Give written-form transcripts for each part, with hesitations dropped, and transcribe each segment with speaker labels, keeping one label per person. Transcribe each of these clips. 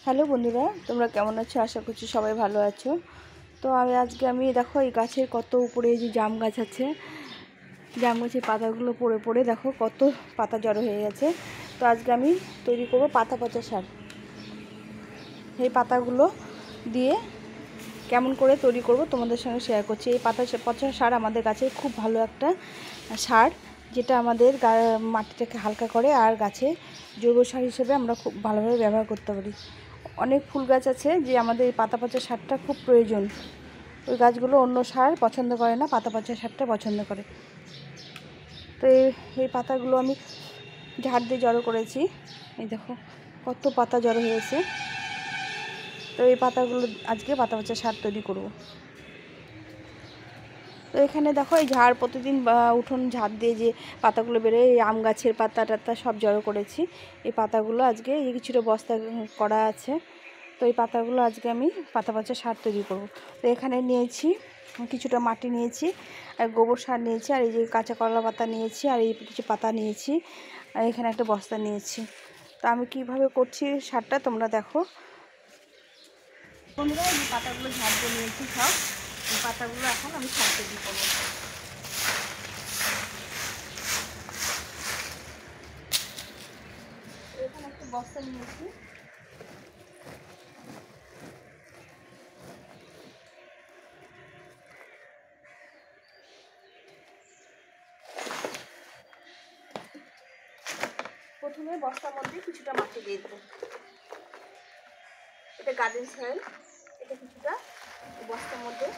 Speaker 1: Hello বন্ধুরা, তোমরা কেমন আছো? আশা করছি সবাই ভালো আছো। তো আমি দেখো এই গাছের কত উপরে যে জাম গাছ আছে, জাম গাছের পাতাগুলো পড়ে পড়ে দেখো কত পাতা জড়ো হয়ে গেছে। তো আজকে আমি তৈরি করব পাতা পচা সার। এই পাতাগুলো দিয়ে কেমন করে তৈরি করব তোমাদের সঙ্গে শেয়ার করছি। এই পাতা পচা সার আমাদের গাছের খুব ভালো একটা সার, যেটা আমাদের মাটিটাকে হালকা করে আর গাছে জৈব সার হিসেবে আমরা খুব ভালোভাবে ব্যবহার করতে পারি। অনেক ফুল গাছ আছে যে আমাদের এই পাতা পচা সারটা খুব প্রয়োজন। ওই গাছগুলো অন্য সার পছন্দ করে না, পাতা পচা সারটা পছন্দ করে। তো এই পাতাগুলো আমি ঝাড় দিয়ে জড়ো করেছি। এই দেখো কত পাতা জড়ো হয়েছে। তো এই পাতাগুলো আজকে পাতা পচা সার তৈরি করব। তো এখানে দেখো এই ঝাড় প্রতিদিন উঠোন ঝাড় দিয়ে যে পাতাগুলো বেরোয়, এই আম গাছের পাতা টাতা সব জড়ো করেছি। এই পাতাগুলো আজকে এই কিছুটা বস্তা করা আছে। তো এই পাতাগুলো আজকে আমি পাতা পচা সার তৈরি করব। তো এখানে নিয়েছি কিছুটা মাটি নিয়েছি, আর গোবর সার নিয়েছি, আর এই যে কাঁচা কলা পাতা নিয়েছি, আর এই কিছু পাতা নিয়েছি, আর এখানে একটা বস্তা নিয়েছি। তো আমি কিভাবে করছি সারটা তোমরা দেখো। বন্ধুরা, এই পাতাগুলো ঝাড় দিয়ে নিয়েছি সব। এই পাতাগুলো এখন আমি সার তৈরি করবো। এখানে একটা বস্তা নিয়েছি। প্রথমে বস্তার মধ্যে কিছুটা মাটি দিয়ে দেবো। এটা গার্ডেন সয়েল, এটা কিছুটা বস্তার মধ্যে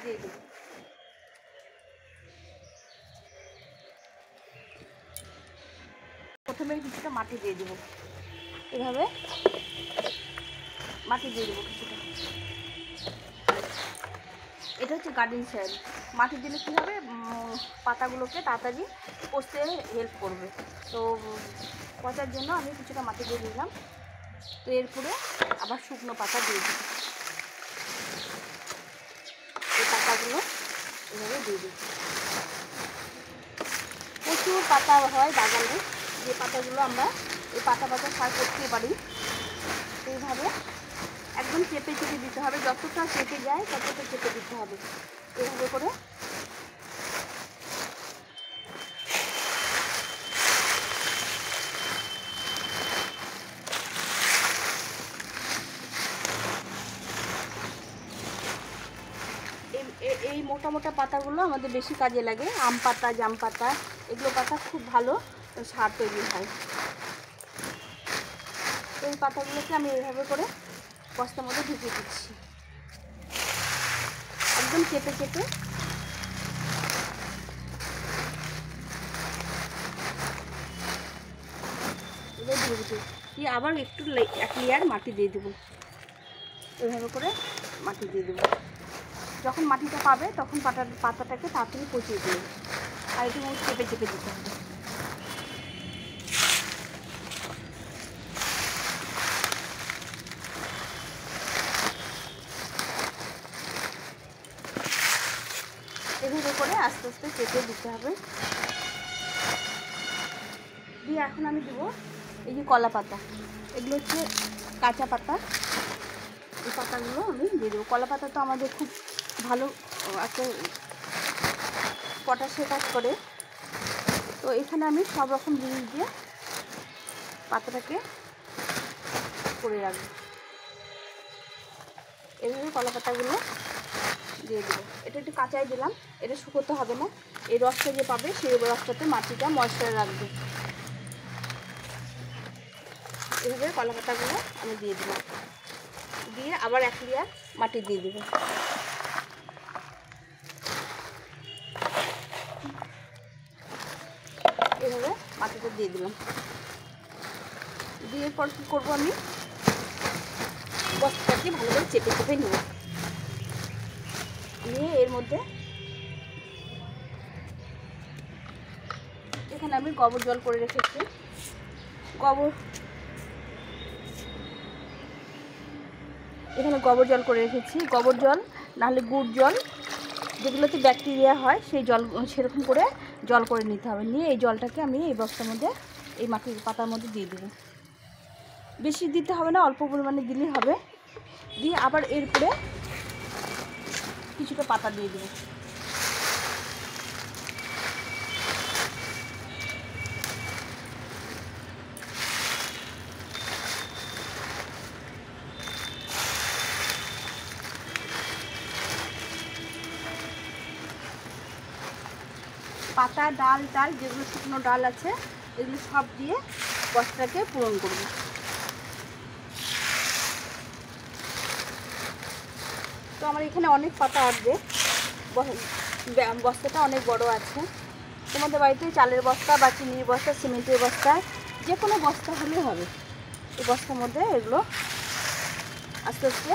Speaker 1: দিয়ে দেবো। প্রথমে কিছুটা মাটি দিয়ে দেবো, এভাবে মাটি দিয়ে দেবো কিছুটা। এটা হচ্ছে গার্ডেন সয়েল। মাটি দিলে কী হবে, পাতাগুলোকে তাড়াতাড়ি পচতে হেল্প করবে। তো পচার জন্য আমি কিছুটা মাটি দিয়ে দিলাম। তো এরপরে আবার শুকনো পাতা দিয়ে দিই। এই পাতাগুলো এভাবে দিয়ে দিই। প্রচুর পাতা হয় বাগানে, যে পাতাগুলো আমরা এই পাতা পাতা সার করতে পারি। এইভাবে একদম চেপে চেপে দিতে হবে, যতটা চেপে যায় ততটা চেপে দিতে হবে। এইভাবে করে এই মোটা মোটা পাতাগুলো আমাদের বেশি কাজে লাগে। আম পাতা, জাম পাতা, এগুলো পাতা খুব ভালো সার তৈরি হয়। এই পাতাগুলোকে আমি এইভাবে করে বস্তার মধ্যে ঢুকিয়ে দিচ্ছি, একদম চেপে চেপে। এবার দিয়ে আবার একটু এক লেয়ার মাটি দিয়ে দেবো। এইভাবে করে মাটি দিয়ে দেবো। যখন মাটিটা পাবে তখন পাতাটাকে তাড়াতাড়ি পচিয়ে দেবে। আর একটু চেপে চেপে দিতে হবে। এভাবে করে আস্তে আস্তে চেপে দিতে হবে। দিয়ে এখন আমি দেবো এই যে কলা পাতা, এগুলো হচ্ছে কাঁচা পাতা। এই পাতাগুলো আমি দিয়ে দেবো। কলা পাতা তো আমাদের খুব ভালো একটা পটাশের কাজ করে। তো এখানে আমি সব রকম জিনিস দিয়ে পাতাটাকে করে রাখবো। এইভাবে কলা পাতাগুলো দিয়ে দেবো। এটা একটু কাঁচাই দিলাম, এটা শুকোতে হবে না। এই রসটা যে পাবে সেই রসটাতে মাটিটা ময়েশ্চার রাখবে। এইভাবে কলা পাতাগুলো আমি দিয়ে দেবো। দিয়ে আবার এক লেয়ার মাটি দিয়ে দেবো। এইভাবে মাটিটা দিয়ে দিলাম। দিয়ে পর কী করবো, আমি বস্তাটাকে ভালো করে চেপে চেপে নেব। নিয়ে এর মধ্যে এখানে আমি গোবর জল করে রেখেছি। এখানে গোবর জল করে রেখেছি। গোবর জল নাহলে গুড় জল, যেগুলোতে ব্যাকটেরিয়া হয় সেই জল, সেরকম করে জল করে নিতে হবে। নিয়ে এই জলটাকে আমি এই বস্তার মধ্যে, এই মাটির পাতার মধ্যে দিয়ে দেবো। বেশি দিতে হবে না, অল্প পরিমাণে দিলেই হবে। দিয়ে আবার এরপরে কিছুটা পাতা দিয়ে দেবো। পাতা, ডাল যেগুলো শুকনো ডাল আছে এগুলো সব দিয়ে বস্তাটাকে পূরণ করব। তো আমার এখানে অনেক পাতা আসবে, বস্তাটা অনেক বড় আছে। তোমাদের বাড়িতে চালের বস্তা বা চিনির বস্তা, সিমেন্টের বস্তা, যে কোনো বস্তা হলেই হবে। এই বস্তার মধ্যে এগুলো আস্তে আস্তে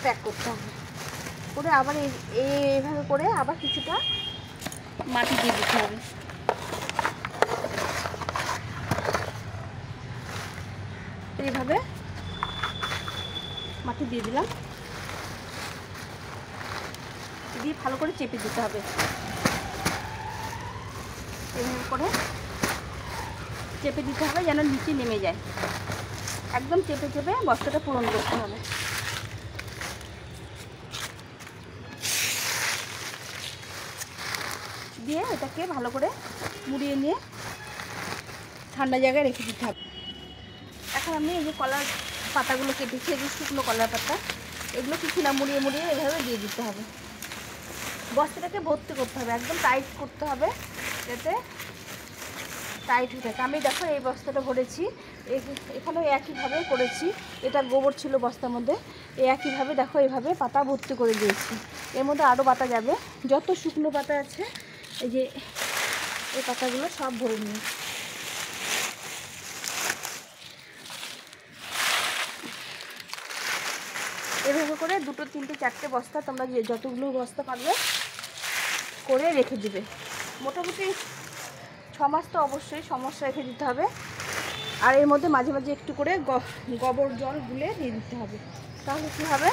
Speaker 1: প্যাক করতে হবে। করে আবার এইভাবে করে আবার কিছুটা মাটি দিয়ে দিতে হবে। এইভাবে মাটি দিয়ে দিলাম, দিয়ে ভালো করে চেপে দিতে হবে। এইভাবে করে চেপে দিতে হবে যেন নিচে নেমে যায়। একদম চেপে চেপে বস্তাটা পূরণ করতে হবে। দিয়ে এটাকে ভালো করে মুড়িয়ে নিয়ে ঠান্ডা জায়গায় রেখে দিতে হবে। এখন আমি এই যে কলার পাতাগুলো কেটেছি, এই যে শুকনো কলার পাতা, এগুলো কিছু না মুড়িয়ে মুড়িয়ে এভাবে দিয়ে দিতে হবে। বস্তাটাকে ভর্তি করতে হবে, একদম টাইট করতে হবে যাতে টাইট হয়ে থাকে। আমি দেখো এই বস্তাটা ভরেছি, এখানেও একইভাবে করেছি। এটা গোবর ছিল বস্তার মধ্যে, এই একইভাবে দেখো এইভাবে পাতা ভর্তি করে দিয়েছি। এর মধ্যে আরও পাতা যাবে, যত শুকনো পাতা আছে এই যে এই পাতাগুলো সব ভরে নিই। এভাবে করে 2, 3, 4টে বস্তা তোমরা যতগুলো বস্তা পারবে করে রেখে দিবে। মোটামুটি 6 মাস তো অবশ্যই সমস্যা রেখে দিতে হবে। আর এর মধ্যে মাঝে মাঝে একটু করে গোবর জল গুলে দিয়ে দিতে হবে, তাহলে কী হবে,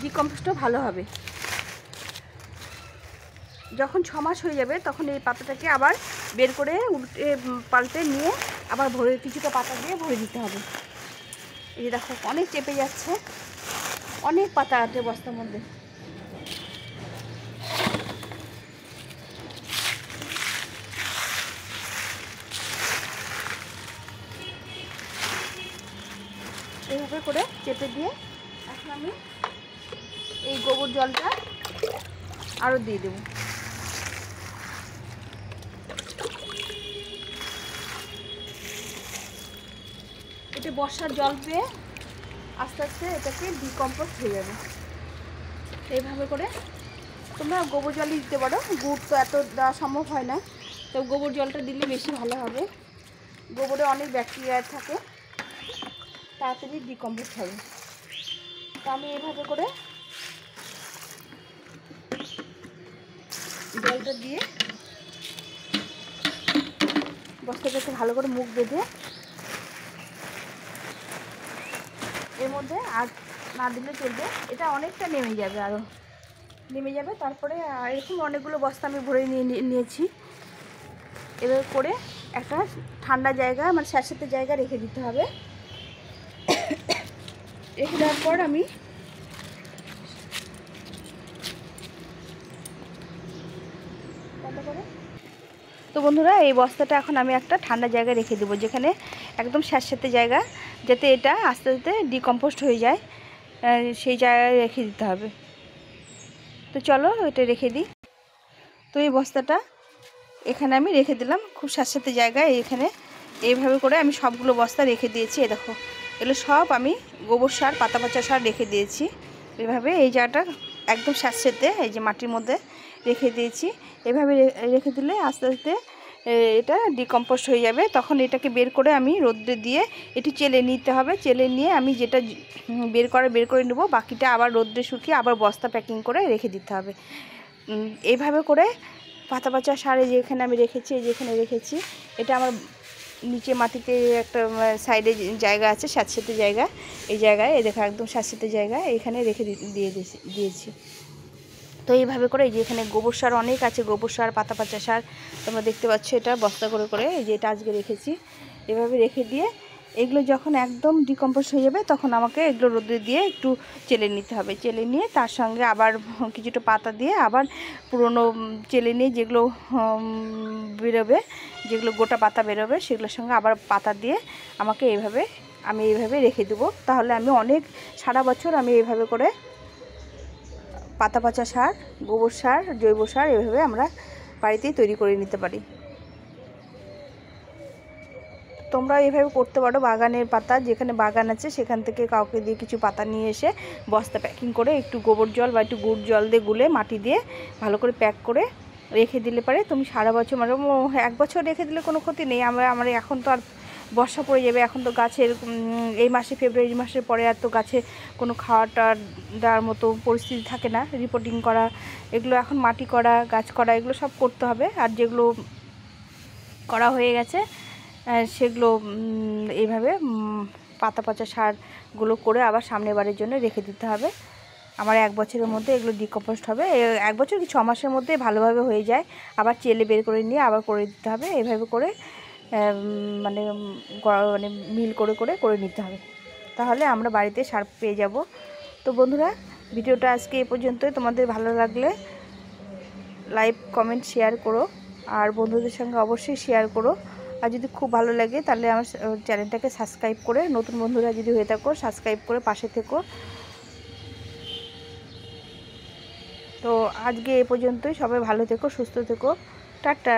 Speaker 1: ডিকম্পোস্টও ভালো হবে। যখন 6 মাস হয়ে যাবে তখন এই পাতাটাকে আবার বের করে উল্টে পাল্টে নিয়ে আবার ভরে কিছুটা পাতা দিয়ে ভরে দিতে হবে। এই যে দেখো অনেক চেপে যাচ্ছে, অনেক পাতা আছে বস্তার মধ্যে। এইভাবে করে চেপে দিয়ে এখন আমি এই গোবর জলটা আরও দিয়ে দেবো। এটা বর্ষার জল পেয়ে আস্তে আস্তে এটাকে ডিকম্পোস্ট হয়ে যাবে। এইভাবে করে তোমরা গোবর জলই দিতে পারো, গুড় তো এত দেওয়া সম্ভব হয় না, তো গোবর জলটা দিলে বেশি ভালো হবে। গোবরে অনেক ব্যাকটেরিয়া থাকে, তাড়াতাড়ি ডিকম্পোস্ট হবে। তো আমি এইভাবে করে জলটা দিয়ে বস্তাটাকে ভালো করে মুখ বেঁধে এর মধ্যে আর না দিলে চলবে, এটা অনেকটা নেমে যাবে, আরও নেমে যাবে। তারপরে এরকম অনেকগুলো বস্তা আমি ভরে নিয়েছি। এবার করে একটা ঠান্ডা জায়গা মানে স্যাঁতস্যাঁতে জায়গা রেখে দিতে হবে। রেখে দেওয়ার পর আমি তো বন্ধুরা এই বস্তাটা এখন আমি একটা ঠান্ডা জায়গায় রেখে দেবো, যেখানে একদম স্যাঁতস্যাঁতে জায়গা, যাতে এটা আস্তে আস্তে ডিকম্পোস্ট হয়ে যায়, সেই জায়গায় রেখে দিতে হবে। তো চলো এটা রেখে দিই। তো এই বস্তাটা এখানে আমি রেখে দিলাম খুব স্যাঁতস্যাঁতে জায়গায়। এখানে এইভাবে করে আমি সবগুলো বস্তা রেখে দিয়েছি। এই দেখো এগুলো সব আমি গোবর সার, পাতা পচা সার রেখে দিয়েছি। এভাবে এই জায়গাটা একদম স্যাঁতস্যাঁতে এই যে মাটির মধ্যে রেখে দিয়েছি। এভাবে রেখে দিলে আস্তে আস্তে এটা ডিকম্পোস্ট হয়ে যাবে। তখন এটাকে বের করে আমি রোদ্রে দিয়ে এটি চেলে নিতে হবে। চেলে নিয়ে আমি যেটা বের করে নেব, বাকিটা আবার রোদ্রে শুকিয়ে আবার বস্তা প্যাকিং করে রেখে দিতে হবে। এইভাবে করে পাতা পচা সার যেখানে আমি রেখেছি, যেখানে রেখেছি, এটা আমার নিচে মাটিতে একটা সাইডে জায়গা আছে, স্যাঁতস্যাঁতে জায়গা, এই জায়গায় এই দেখো একদম স্যাঁতস্যাঁতে জায়গা, এখানে রেখে দিয়েছি। তো এইভাবে করে এই যে এখানে গোবর সার অনেক আছে, গোবর সার, পাতা পচা সার তোমরা দেখতে পাচ্ছ, এটা বস্তা করে এই যে এটা আজকে রেখেছি। এভাবে রেখে দিয়ে এগুলো যখন একদম ডিকম্পোজ হয়ে যাবে তখন আমাকে এগুলো রোদে দিয়ে একটু চেলে নিতে হবে। চেলে নিয়ে তার সঙ্গে আবার কিছুটা পাতা দিয়ে আবার পুরনো চেলে নিয়ে যেগুলো বেরোবে, যেগুলো গোটা পাতা বেরোবে সেগুলোর সঙ্গে আবার পাতা দিয়ে আমাকে আমি এইভাবে রেখে দেবো। তাহলে আমি অনেক সারা বছর আমি এইভাবে করে পাতা পচা সার, গোবর সার, জৈব সার এভাবে আমরা বাড়িতেই তৈরি করে নিতে পারি। তোমরা এইভাবে করতে পারো। বাগানের পাতা, যেখানে বাগান আছে সেখান থেকে কাউকে দিয়ে কিছু পাতা নিয়ে এসে বস্তা প্যাকিং করে একটু গোবর জল বা একটু গুড় জল দিয়ে গুলে মাটি দিয়ে ভালো করে প্যাক করে রেখে দিলে পারে তুমি সারা বছর, মানে 1 বছর রেখে দিলে কোনো ক্ষতি নেই। আমার এখন তো আর বর্ষা পড়ে যাবে, এখন তো গাছের এই মাসে ফেব্রুয়ারি মাসের পরে আর তো গাছে কোনো খাওয়াটা দেওয়ার মতো পরিস্থিতি থাকে না। রিপোর্টিং করা, এগুলো এখন মাটি করা, গাছ করা, এগুলো সব করতে হবে। আর যেগুলো করা হয়ে গেছে সেগুলো এইভাবে পাতা পচা সারগুলো করে আবার সামনের বারের জন্য রেখে দিতে হবে। আমার 1 বছরের মধ্যে এগুলো ডিকম্পোস্ট হবে। 1 বছর কি 6 মাসের মধ্যে ভালোভাবে হয়ে যায়। আবার চেলে বের করে নিয়ে আবার করে দিতে হবে। এইভাবে করে মানে মিল করে নিতে হবে। তাহলে আমরা বাড়িতে সার পেয়ে যাব। তো বন্ধুরা, ভিডিওটা আজকে এ পর্যন্তই। তোমাদের ভালো লাগলে লাইক, কমেন্ট, শেয়ার করো। আর বন্ধুদের সঙ্গে অবশ্যই শেয়ার করো। আর যদি খুব ভালো লাগে তাহলে আমার চ্যানেলটাকে সাবস্ক্রাইব করে, নতুন বন্ধুরা যদি হয়ে থাকো সাবস্ক্রাইব করে পাশে থেকো। তো আজকে এ পর্যন্তই। সবাই ভালো থেকো, সুস্থ থেকো। টাটা।